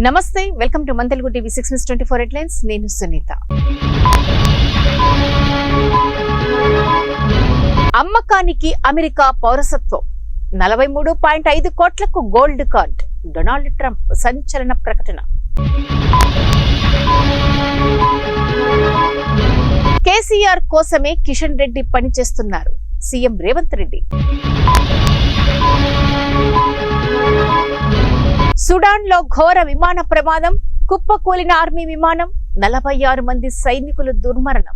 నమస్తే, welcome to మన Telugu TV 6/24 headlines. నేను సునీత. అమ్మకానికి అమెరికా పౌరసత్వం 43.5 కోట్లకు గోల్డ్ కార్డ్. డొనాల్డ్ ట్రంప్ సంచలన ప్రకటన. కేసీఆర్ కోసమే కిషన్ రెడ్డి పనిచేస్తున్నారు సీఎం రేవంత్ రెడ్డి. సుడాన్ లో ఘోర విమాన ప్రమాదం, కుప్పకూలిన ఆర్మీ విమానం, 46 మంది సైనికులు దుర్మరణం.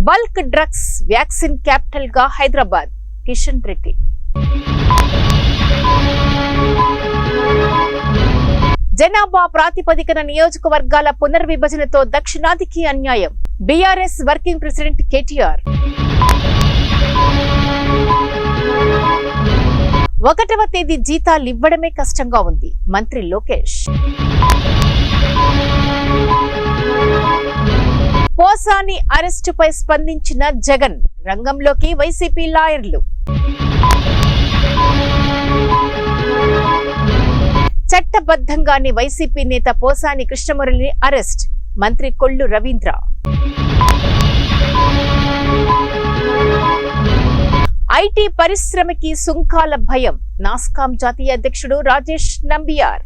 బల్క్ డ్రగ్స్ వ్యాక్సిన్ క్యాపిటల్ గా హైదరాబాద్, కిషన్ రెడ్డి. జనాభా ప్రాతిపదికన నియోజకవర్గాల పునర్విభజనతో దక్షిణాదికి అన్యాయం. BRS working president KTR. 1వ తేదీ జీతాలు ఇవ్వడమే కష్టంగా ఉంది, మంత్రి లోకేష్. పోసాని అరెస్టుపై స్పందించిన జగన్, రంగంలోకి వైసీపీ లాయర్లు. చట్టబద్ధంగానే వైసీపీ నేత పోసాని కృష్ణమురళిని అరెస్ట్, మంత్రి కొల్లు రవీంద్ర. ఐటీ పరిశ్రమకి సుంకాల భయం, నాస్కాం జాతీయ అధ్యక్షుడు రాజేష్ నంబియార్.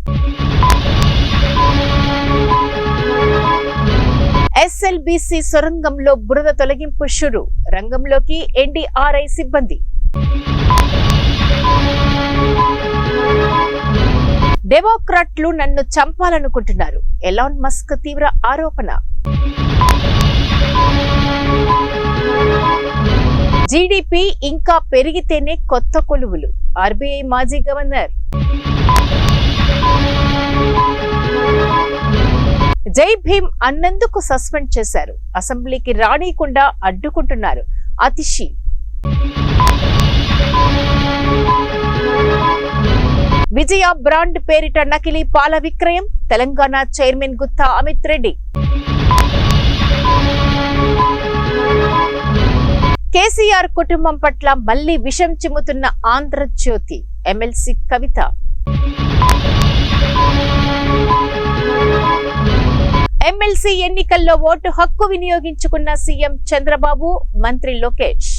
ఎస్ఎల్బీసీ సొరంగంలో బురద తొలగింపు షురు, రంగంలోకి ఎన్డీఆర్ఐ సిబ్బంది. డెమోక్రాట్లు నన్ను చంపాలనుకుంటున్నారు, ఎలాన్ మస్క్ తీవ్ర ఆరోపణ. జీడీపీ ఇంకా పెరిగితేనే కొత్త కొలువులు, ఆర్బీఐ మాజీ గవర్నర్. జై భీమ్ అన్నందుకు సస్పెండ్ చేశారు, అసెంబ్లీకి రానీయకుండా అడ్డుకుంటున్నారు అతిషి. విజయ బ్రాండ్ పేరిట నకిలీ పాల విక్రయం, తెలంగాణ చైర్మన్ గుత్తా అమిత్ రెడ్డి. కేసీఆర్ కుటుంబం పట్ల మళ్లీ విషం చిమ్ముతున్న ఆంధ్రజ్యోతి, ఎమ్మెల్సీ కవిత. ఎమ్మెల్సీ ఎన్నికల్లో ఓటు హక్కు వినియోగించుకున్న సీఎం చంద్రబాబు, మంత్రి లోకేష్.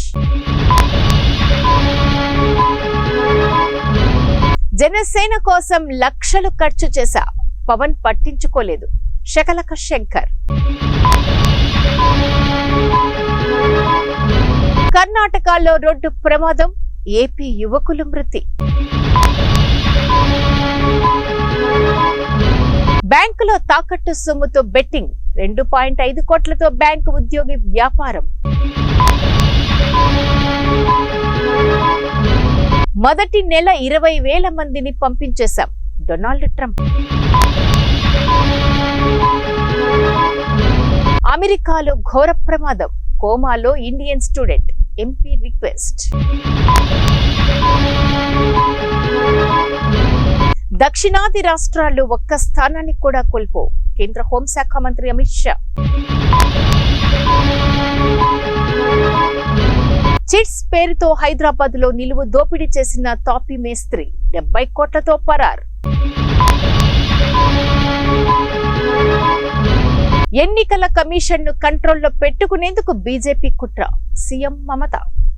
జనసేన కోసం లక్షలు ఖర్చు చేశా, పవన్ పట్టించుకోలేదు, శకలక శంకర్. కర్ణాటకలో రోడ్డు ప్రమాదం, ఏపీ యువకులు మృతి. బ్యాంకులో తాకట్టు సొమ్ముతో బెట్టింగ్, 2.5 కోట్లతో బ్యాంకు ఉద్యోగి వ్యాపారం. మొదటి నెల 20,000 మందిని పంపించేశాం, డొనాల్డ్ ట్రంప్. అమెరికాలో ఘోర ప్రమాదం, కోమాలో ఇండియన్ స్టూడెంట్, ఎంపీ రిక్వెస్ట్. దక్షిణాది రాష్ట్రాలు ఒక్క స్థానాన్ని కూడా కోల్పో, కేంద్ర హోంశాఖ మంత్రి అమిత్ షా. చిట్స్ పేరుతో హైదరాబాద్ లో నిలువు దోపిడీ చేసిన తాపీ మేస్త్రి, 70 కోట్లతో పరార్. ఎన్నికల కమిషన్ ను కంట్రోల్లో పెట్టుకునేందుకు బీజేపీ కుట్ర, సీఎం మమత.